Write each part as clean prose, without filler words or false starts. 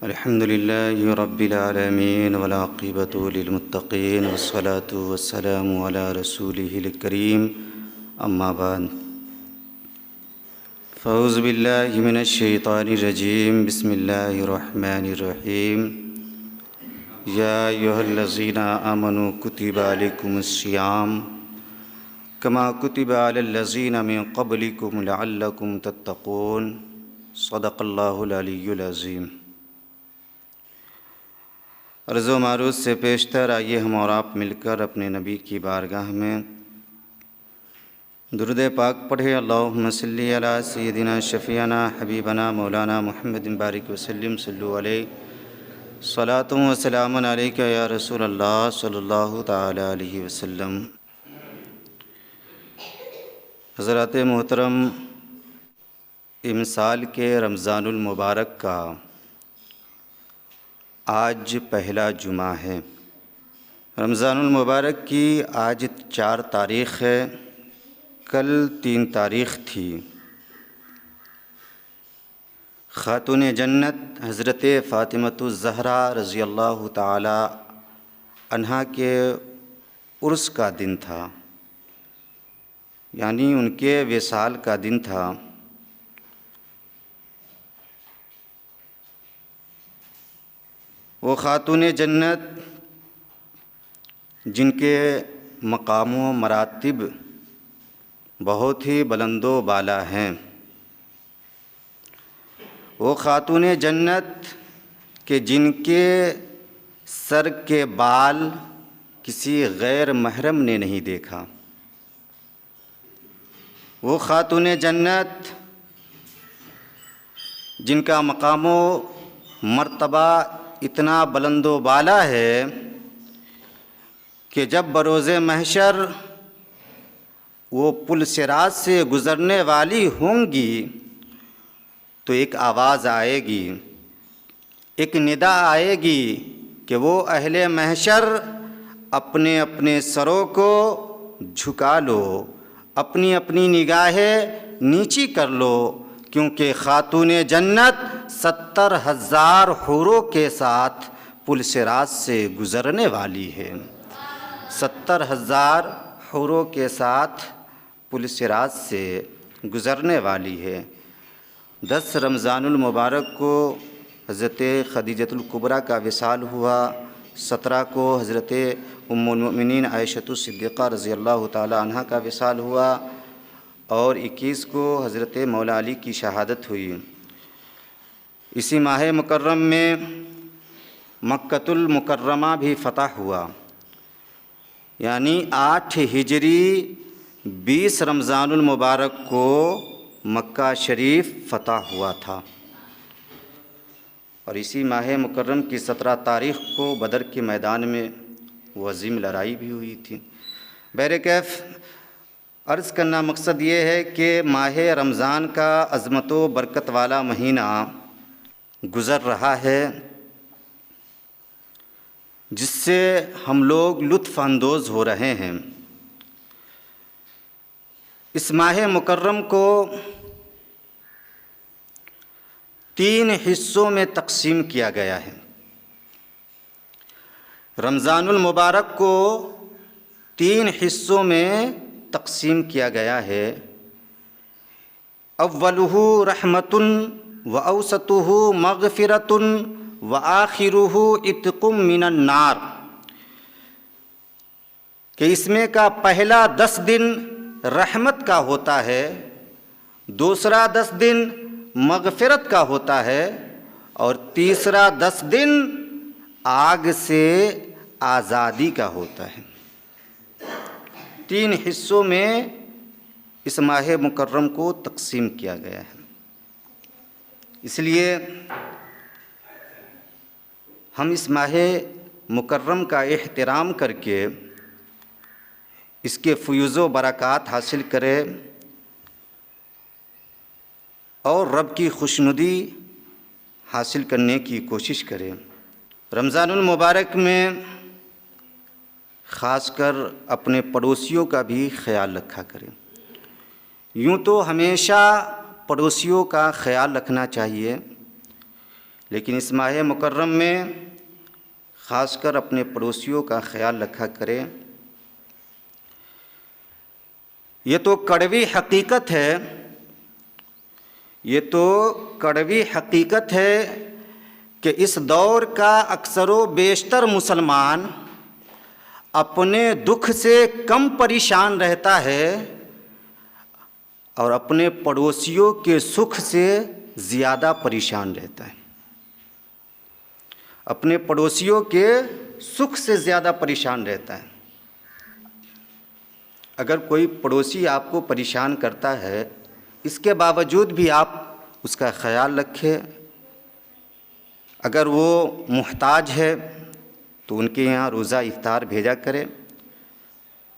الحمد لله رب العالمين والعاقبة للمتقين والصلاة والسلام على رسوله الكريم أما بعد فأعوذ بالله من الشيطان الرجيم بسم الله الرحمن الرحيم يا أيها الذين آمنوا كتب عليكم الصيام كما كتب على الذين من قبلكم لعلكم تتقون صدق الله العلي العظيم۔ عرض و معروض سے پیشتر آئیے ہم اور آپ مل کر اپنے نبی کی بارگاہ میں درود پاک پڑھے۔ اللہم صلی علی سیدنا شفیعنا حبیبنا مولانا محمد بارک وسلم صلو علیہ صلاۃ و سلام علیک یا رسول اللہ صلی اللہ تعالی علیہ وسلم۔ حضرات محترم، امسال کے رمضان المبارک کا آج پہلا جمعہ ہے۔ رمضان المبارک کی آج 4 تاریخ ہے، کل 3 تاریخ تھی۔ خاتون جنت حضرت فاطمۃ الزہرا رضی اللہ تعالی عنہا کے عرس کا دن تھا، یعنی ان کے وصال کا دن تھا۔ وہ خاتون جنت جن کے مقام و مراتب بہت ہی بلند و بالا ہیں، وہ خاتون جنت کہ جن کے سر کے بال کسی غیر محرم نے نہیں دیکھا، وہ خاتون جنت جن کا مقام و مرتبہ اتنا بلند و بالا ہے کہ جب بروز محشر وہ پل صراط سے گزرنے والی ہوں گی تو ایک آواز آئے گی، ایک ندا آئے گی کہ وہ اہل محشر اپنے اپنے سروں کو جھکا لو، اپنی اپنی نگاہیں نیچی کر لو، کیونکہ خاتون جنت 70,000 حوروں کے ساتھ پل صراط سے گزرنے والی ہے۔ 70,000 حوروں کے ساتھ پل صراط سے گزرنے والی ہے۔ 10 رمضان المبارک کو حضرت خدیجۃ الکبریٰ کا وصال ہوا، 17 کو حضرت ام المؤمنین عائشہ الصدیقہ رضی اللہ تعالی عنہا کا وصال ہوا، اور 21 کو حضرت مولا علی کی شہادت ہوئی۔ اسی ماہ مکرم میں مکۃ المکرمہ بھی فتح ہوا، یعنی 8 ہجری 20 رمضان المبارک کو مکہ شریف فتح ہوا تھا، اور اسی ماہ مکرم کی 17 تاریخ کو بدر کے میدان میں وہ عظیم لڑائی بھی ہوئی تھی۔ بہرکیف عرض کرنا مقصد یہ ہے کہ ماہ رمضان کا عظمت و برکت والا مہینہ گزر رہا ہے، جس سے ہم لوگ لطف اندوز ہو رہے ہیں۔ اس ماہ مکرم کو 3 حصوں میں تقسیم کیا گیا ہے۔ رمضان المبارک کو 3 حصوں میں تقسیم کیا گیا ہے۔ اولہ رحمۃ و اوسطہ مغفرۃ و آخرہ عتق من النار، کہ اس میں کا پہلا 10 دن رحمت کا ہوتا ہے، دوسرا 10 دن مغفرت کا ہوتا ہے، اور تیسرا 10 دن آگ سے آزادی کا ہوتا ہے۔ 3 حصوں میں اس ماہ مکرم کو تقسیم کیا گیا ہے۔ اس لیے ہم اس ماہ مکرم کا احترام کر کے اس کے فیوز و برکات حاصل کریں اور رب کی خوشنودی حاصل کرنے کی کوشش کریں۔ رمضان المبارک میں خاص کر اپنے پڑوسیوں کا بھی خیال رکھا کریں۔ یوں تو ہمیشہ پڑوسیوں کا خیال رکھنا چاہیے، لیکن اس ماہ مکرم میں خاص کر اپنے پڑوسیوں کا خیال رکھا کریں۔ یہ تو کڑوی حقیقت ہے، یہ تو کڑوی حقیقت ہے کہ اس دور کا اکثر و بیشتر مسلمان اپنے دکھ سے کم پریشان رہتا ہے اور اپنے پڑوسیوں کے سکھ سے زیادہ پریشان رہتا ہے، اپنے پڑوسیوں کے سکھ سے زیادہ پریشان رہتا ہے۔ اگر کوئی پڑوسی آپ کو پریشان کرتا ہے، اس کے باوجود بھی آپ اس کا خیال رکھیں۔ اگر وہ محتاج ہے تو ان کے یہاں روزہ افطار بھیجا کریں،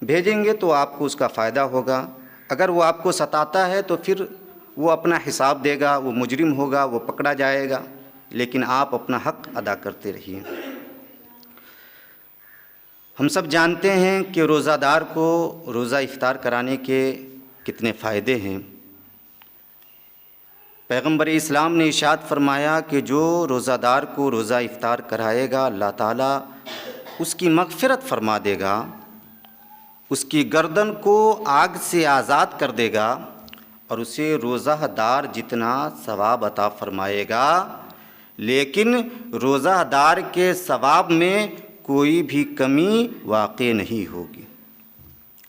بھیجیں گے تو آپ کو اس کا فائدہ ہوگا۔ اگر وہ آپ کو ستاتا ہے تو پھر وہ اپنا حساب دے گا، وہ مجرم ہوگا، وہ پکڑا جائے گا، لیکن آپ اپنا حق ادا کرتے رہیے۔ ہم سب جانتے ہیں کہ روزہ دار کو روزہ افطار کرانے کے کتنے فائدے ہیں۔ پیغمبر اسلام نے ارشاد فرمایا کہ جو روزہ دار کو روزہ افطار کرائے گا، اللہ تعالیٰ اس کی مغفرت فرما دے گا، اس کی گردن کو آگ سے آزاد کر دے گا اور اسے روزہ دار جتنا ثواب عطا فرمائے گا، لیکن روزہ دار کے ثواب میں کوئی بھی کمی واقع نہیں ہوگی،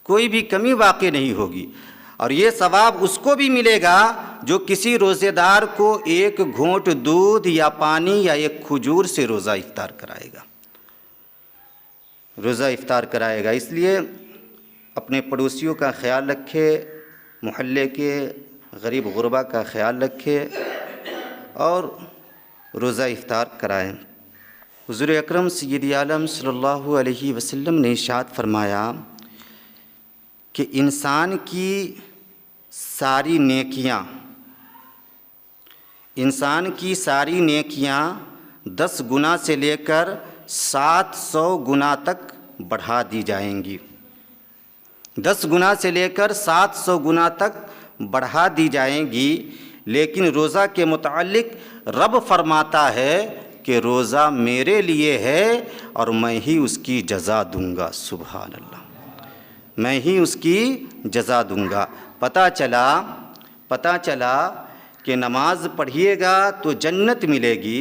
کوئی بھی کمی واقع نہیں ہوگی۔ اور یہ ثواب اس کو بھی ملے گا جو کسی روزے دار کو ایک گھونٹ دودھ یا پانی یا ایک کھجور سے روزہ افطار کرائے گا، روزہ افطار کرائے گا۔ اس لیے اپنے پڑوسیوں کا خیال رکھے، محلے کے غریب غربا کا خیال رکھے اور روزہ افطار کرائیں۔ حضور اکرم سید عالم صلی اللہ علیہ وسلم نے ارشاد فرمایا کہ انسان کی ساری نیکیاں 10 گنا سے لے کر 700 گنا تک بڑھا دی جائیں گی، 10 گنا سے لے کر 700 گنا تک بڑھا دی جائیں گی، لیکن روزہ کے متعلق رب فرماتا ہے کہ روزہ میرے لیے ہے اور میں ہی اس کی جزا دوں گا۔ سبحان اللہ، میں ہی اس کی جزا دوں گا۔ پتہ چلا کہ نماز پڑھیے گا تو جنت ملے گی،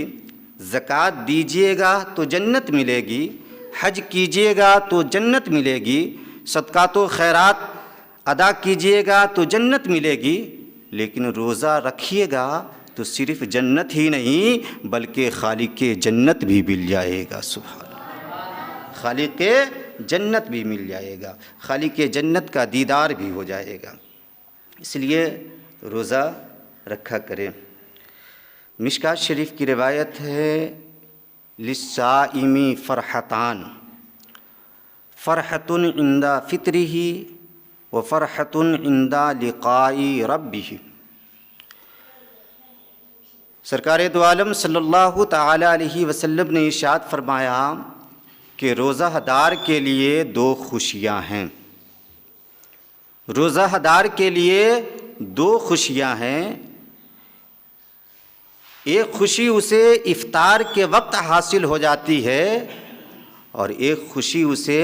زکوٰۃ دیجیے گا تو جنت ملے گی، حج کیجیے گا تو جنت ملے گی، صدقات و خیرات ادا کیجیے گا تو جنت ملے گی، لیکن روزہ رکھیے گا تو صرف جنت ہی نہیں بلکہ خالق جنت بھی مل جائے گا۔ سبحان اللہ، خالق جنت بھی مل جائے گا، خالق جنت کا دیدار بھی ہو جائے گا۔ اس لیے روزہ رکھا کریں۔ مشکوٰۃ شریف کی روایت ہے، للصائم فرحتان، فرحۃ عند فطرہ وفرحۃ عند لقاء ربہ۔ سرکار دو عالم صلی اللہ تعالی علیہ وسلم نے ارشاد فرمایا کہ روزہ دار کے لیے 2 خوشیاں ہیں، روزہ دار کے لیے 2 خوشیاں ہیں۔ ایک خوشی اسے افطار کے وقت حاصل ہو جاتی ہے اور ایک خوشی اسے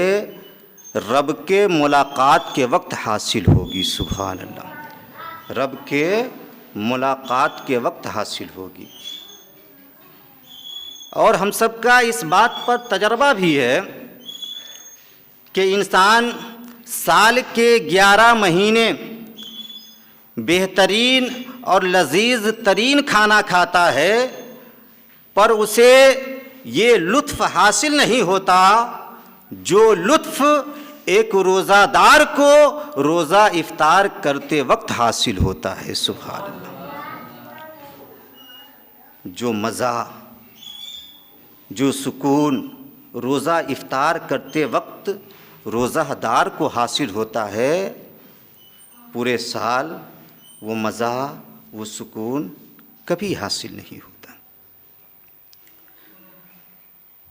رب کے ملاقات کے وقت حاصل ہوگی۔ سبحان اللہ، رب کے ملاقات کے وقت حاصل ہوگی۔ اور ہم سب کا اس بات پر تجربہ بھی ہے کہ انسان سال کے 11 مہینے بہترین اور لذیذ ترین کھانا کھاتا ہے، پر اسے یہ لطف حاصل نہیں ہوتا جو لطف ایک روزہ دار کو روزہ افطار کرتے وقت حاصل ہوتا ہے۔ سبحان اللہ، جو مزہ، جو سکون روزہ افطار کرتے وقت روزہ دار کو حاصل ہوتا ہے، پورے سال وہ مزہ، وہ سکون کبھی حاصل نہیں ہوتا۔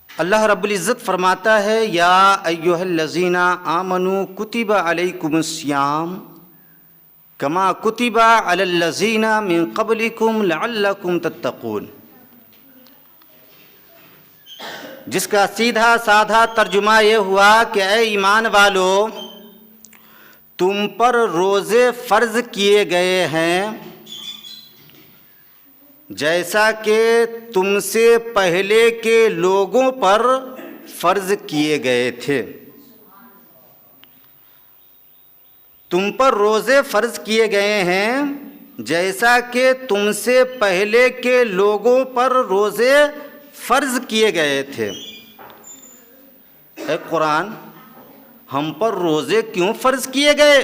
اللہ رب العزت فرماتا ہے، یا ایھا الذین آمنوا کتب علیکم الصیام کما کتب علی الذین من قبلکم لعلکم تتقون۔ جس کا سیدھا سادھا ترجمہ یہ ہوا کہ اے ایمان والو، تم پر روزے فرض کیے گئے ہیں جیسا کہ تم سے پہلے کے لوگوں پر فرض کیے گئے تھے۔ تم پر روزے فرض کیے گئے ہیں جیسا کہ تم سے پہلے کے لوگوں پر روزے فرض کیے گئے تھے۔ اے قرآن، ہم پر روزے کیوں فرض کیے گئے؟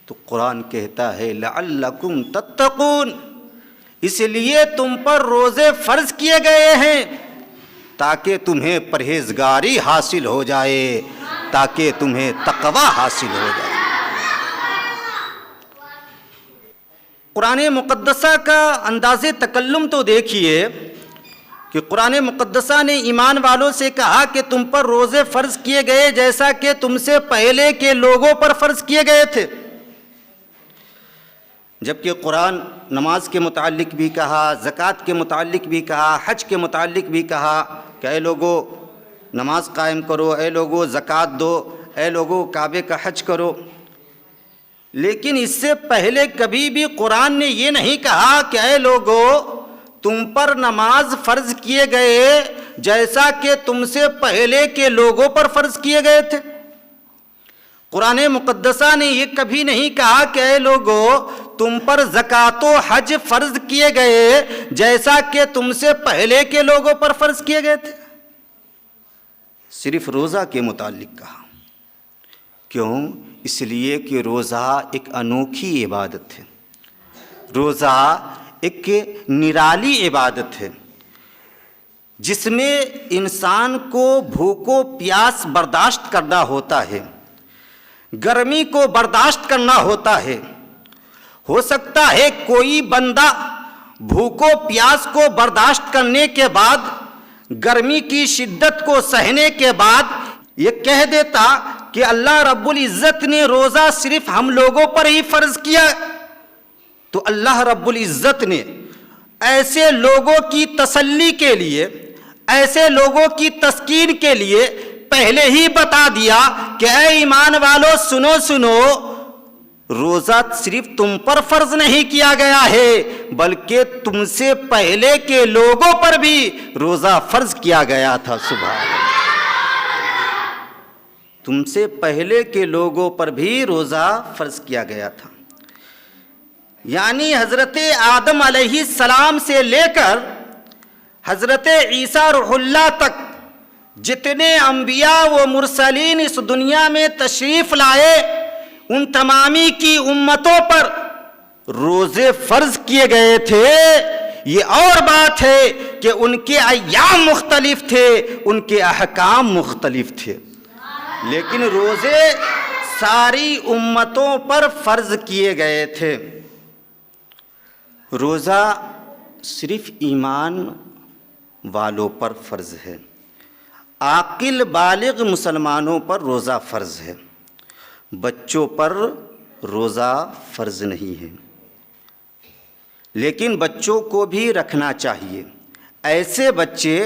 تو قرآن کہتا ہے لعلکم تتقون، اس لیے تم پر روزے فرض کیے گئے ہیں تاکہ تمہیں پرہیزگاری حاصل ہو جائے، تاکہ تمہیں تقوی حاصل ہو جائے۔ قرآن مقدسہ کا انداز تکلم تو دیکھیے کہ قرآن مقدسہ نے ایمان والوں سے کہا کہ تم پر روزے فرض کیے گئے جیسا کہ تم سے پہلے کے لوگوں پر فرض کیے گئے تھے، جبکہ قرآن نماز کے متعلق بھی کہا، زکوٰۃ کے متعلق بھی کہا، حج کے متعلق بھی کہا کہ اے لوگو نماز قائم کرو، اے لوگو زکوٰۃ دو، اے لوگو کعبے کا حج کرو۔ لیکن اس سے پہلے کبھی بھی قرآن نے یہ نہیں کہا کہ اے لوگو تم پر نماز فرض کیے گئے جیسا کہ تم سے پہلے کے لوگوں پر فرض کیے گئے تھے۔ قرآن مقدسہ نے یہ کبھی نہیں کہا کہ اے لوگو تم پر زکوٰۃ و حج فرض کیے گئے جیسا کہ تم سے پہلے کے لوگوں پر فرض کیے گئے تھے۔ صرف روزہ کے متعلق کہا۔ کیوں؟ اس لیے کہ روزہ ایک انوکھی عبادت ہے، روزہ ایک نرالی عبادت ہے جس میں انسان کو بھوک و پیاس برداشت کرنا ہوتا ہے، گرمی کو برداشت کرنا ہوتا ہے۔ ہو سکتا ہے کوئی بندہ بھوک و پیاس کو برداشت کرنے کے بعد، گرمی کی شدت کو سہنے کے بعد یہ کہہ دیتا کہ اللہ رب العزت نے روزہ صرف ہم لوگوں پر ہی فرض کیا، تو اللہ رب العزت نے ایسے لوگوں کی تسلی کے لیے، ایسے لوگوں کی تسکین کے لیے پہلے ہی بتا دیا کہ اے ایمان والو سنو، روزہ صرف تم پر فرض نہیں کیا گیا ہے بلکہ تم سے پہلے کے لوگوں پر بھی روزہ فرض کیا گیا تھا۔ سبحان اللہ، تم سے پہلے کے لوگوں پر بھی روزہ فرض کیا گیا تھا۔ یعنی حضرت آدم علیہ السلام سے لے کر حضرت عیسیٰ روح اللہ تک جتنے انبیاء و مرسلین اس دنیا میں تشریف لائے، ان تمامی کی امتوں پر روزے فرض کیے گئے تھے۔ یہ اور بات ہے کہ ان کے ایام مختلف تھے، ان کے احکام مختلف تھے، لیکن روزے ساری امتوں پر فرض کیے گئے تھے۔ روزہ صرف ایمان والوں پر فرض ہے، عاقل بالغ مسلمانوں پر روزہ فرض ہے، بچوں پر روزہ فرض نہیں ہے۔ لیکن بچوں کو بھی رکھنا چاہیے، ایسے بچے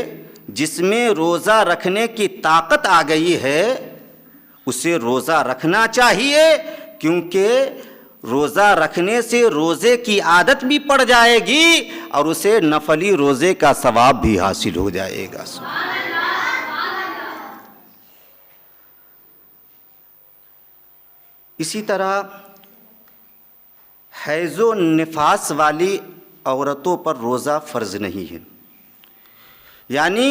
جس میں روزہ رکھنے کی طاقت آ گئی ہے اسے روزہ رکھنا چاہیے، کیونکہ روزہ رکھنے سے روزے کی عادت بھی پڑ جائے گی اور اسے نفلی روزے کا ثواب بھی حاصل ہو جائے گا۔ اسی طرح حیض و نفاس والی عورتوں پر روزہ فرض نہیں ہے۔ یعنی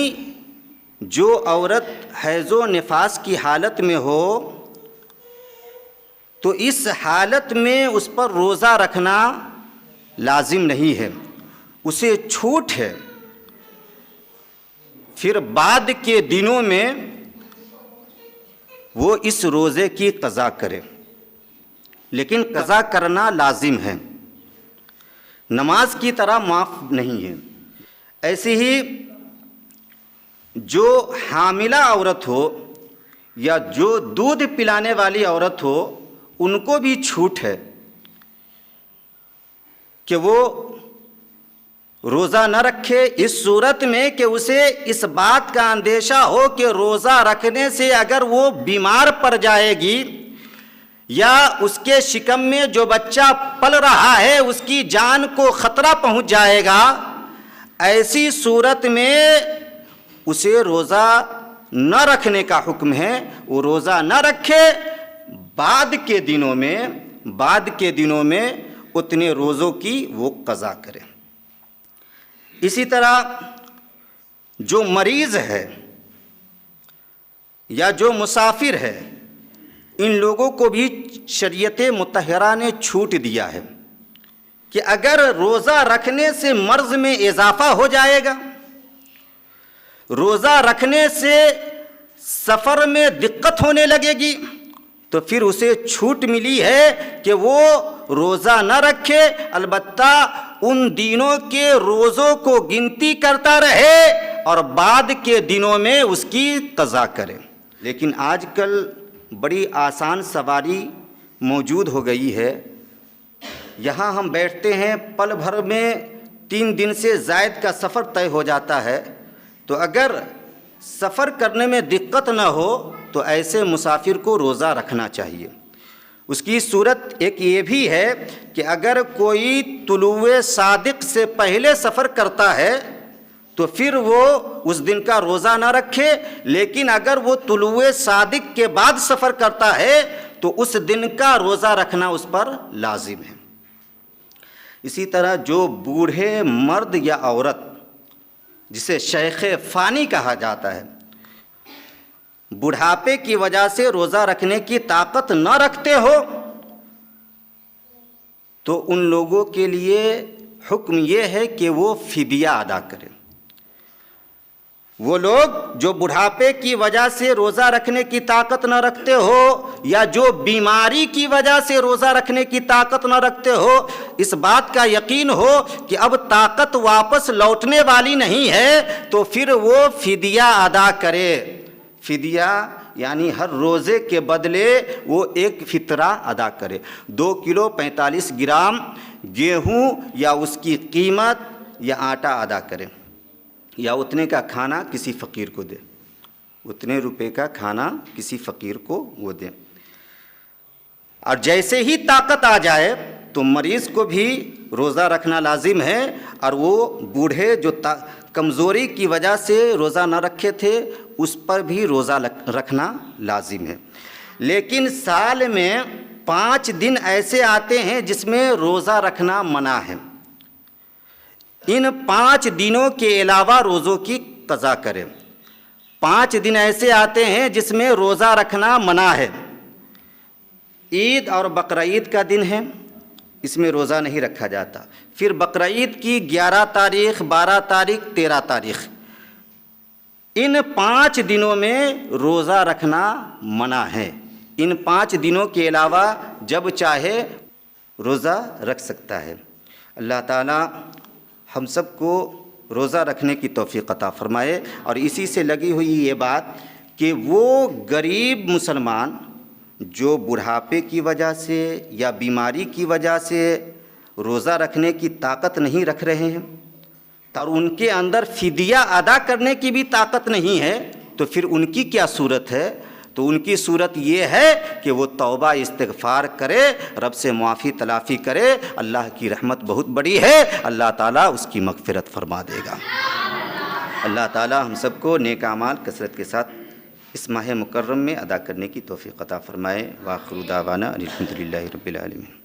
جو عورت حیض و نفاس کی حالت میں ہو تو اس حالت میں اس پر روزہ رکھنا لازم نہیں ہے، اسے چھوٹ ہے، پھر بعد کے دنوں میں وہ اس روزے کی قضا کرے، لیکن قضا کرنا لازم ہے، نماز کی طرح معاف نہیں ہے۔ ایسے ہی جو حاملہ عورت ہو یا جو دودھ پلانے والی عورت ہو ان کو بھی چھوٹ ہے کہ وہ روزہ نہ رکھے اس صورت میں کہ اسے اس بات کا اندیشہ ہو کہ روزہ رکھنے سے اگر وہ بیمار پڑ جائے گی یا اس کے شکم میں جو بچہ پل رہا ہے اس کی جان کو خطرہ پہنچ جائے گا، ایسی صورت میں اسے روزہ نہ رکھنے کا حکم ہے۔ وہ روزہ نہ رکھے، بعد کے دنوں میں اتنے روزوں کی وہ قضا کرے۔ اسی طرح جو مریض ہے یا جو مسافر ہے، ان لوگوں کو بھی شریعت مطہرہ نے چھوٹ دیا ہے کہ اگر روزہ رکھنے سے مرض میں اضافہ ہو جائے گا، روزہ رکھنے سے سفر میں دقت ہونے لگے گی، تو پھر اسے چھوٹ ملی ہے کہ وہ روزہ نہ رکھے، البتہ ان دنوں کے روزوں کو گنتی کرتا رہے اور بعد کے دنوں میں اس کی قضا کرے۔ لیکن آج کل بڑی آسان سواری موجود ہو گئی ہے، یہاں ہم بیٹھتے ہیں، پل بھر میں 3 دن سے زائد کا سفر طے ہو جاتا ہے، تو اگر سفر کرنے میں دقت نہ ہو تو ایسے مسافر کو روزہ رکھنا چاہیے۔ اس کی صورت ایک یہ بھی ہے کہ اگر کوئی طلوع صادق سے پہلے سفر کرتا ہے تو پھر وہ اس دن کا روزہ نہ رکھے، لیکن اگر وہ طلوع صادق کے بعد سفر کرتا ہے تو اس دن کا روزہ رکھنا اس پر لازم ہے۔ اسی طرح جو بوڑھے مرد یا عورت جسے شیخ فانی کہا جاتا ہے، بڑھاپے کی وجہ سے روزہ رکھنے کی طاقت نہ رکھتے ہو، تو ان لوگوں کے لیے حکم یہ ہے کہ وہ فدیہ ادا کریں۔ وہ لوگ جو بڑھاپے کی وجہ سے روزہ رکھنے کی طاقت نہ رکھتے ہو یا جو بیماری کی وجہ سے روزہ رکھنے کی طاقت نہ رکھتے ہو، اس بات کا یقین ہو کہ اب طاقت واپس لوٹنے والی نہیں ہے، تو پھر وہ فدیہ ادا کرے۔ فدیہ یعنی ہر روزے کے بدلے وہ ایک فطرہ ادا کرے، 2 کلو 45 گرام گیہوں یا اس کی قیمت یا آٹا ادا کرے، یا اتنے کا کھانا کسی فقیر کو دے، اتنے روپے کا کھانا کسی فقیر کو وہ دے۔ اور جیسے ہی طاقت آ جائے تو مریض کو بھی روزہ رکھنا لازم ہے، اور وہ بوڑھے جو کمزوری کی وجہ سے روزہ نہ رکھے تھے اس پر بھی روزہ رکھنا لازم ہے۔ لیکن سال میں 5 دن ایسے آتے ہیں جس میں روزہ رکھنا منع ہے، ان 5 دنوں کے علاوہ روزوں کی قضا کرے۔ 5 دن ایسے آتے ہیں جس میں روزہ رکھنا منع ہے۔ عید اور بقرعید کا دن ہے، اس میں روزہ نہیں رکھا جاتا۔ پھر بقرعید کی 11 تاریخ، 12 تاریخ، 13 تاریخ، ان 5 دنوں میں روزہ رکھنا منع ہے۔ ان 5 دنوں کے علاوہ جب چاہے روزہ رکھ سکتا ہے۔ اللہ تعالیٰ ہم سب کو روزہ رکھنے کی توفیق عطا فرمائے۔ اور اسی سے لگی ہوئی یہ بات کہ وہ غریب مسلمان جو بڑھاپے کی وجہ سے یا بیماری کی وجہ سے روزہ رکھنے کی طاقت نہیں رکھ رہے ہیں اور ان کے اندر فدیہ ادا کرنے کی بھی طاقت نہیں ہے، تو پھر ان کی کیا صورت ہے؟ تو ان کی صورت یہ ہے کہ وہ توبہ استغفار کرے، رب سے معافی تلافی کرے، اللہ کی رحمت بہت بڑی ہے، اللہ تعالیٰ اس کی مغفرت فرما دے گا۔ اللہ تعالیٰ ہم سب کو نیک اعمال کثرت کے ساتھ اس ماہ مکرم میں ادا کرنے کی توفیق عطا فرمائے۔ وآخر دعوانا الحمد للہ رب العالمین۔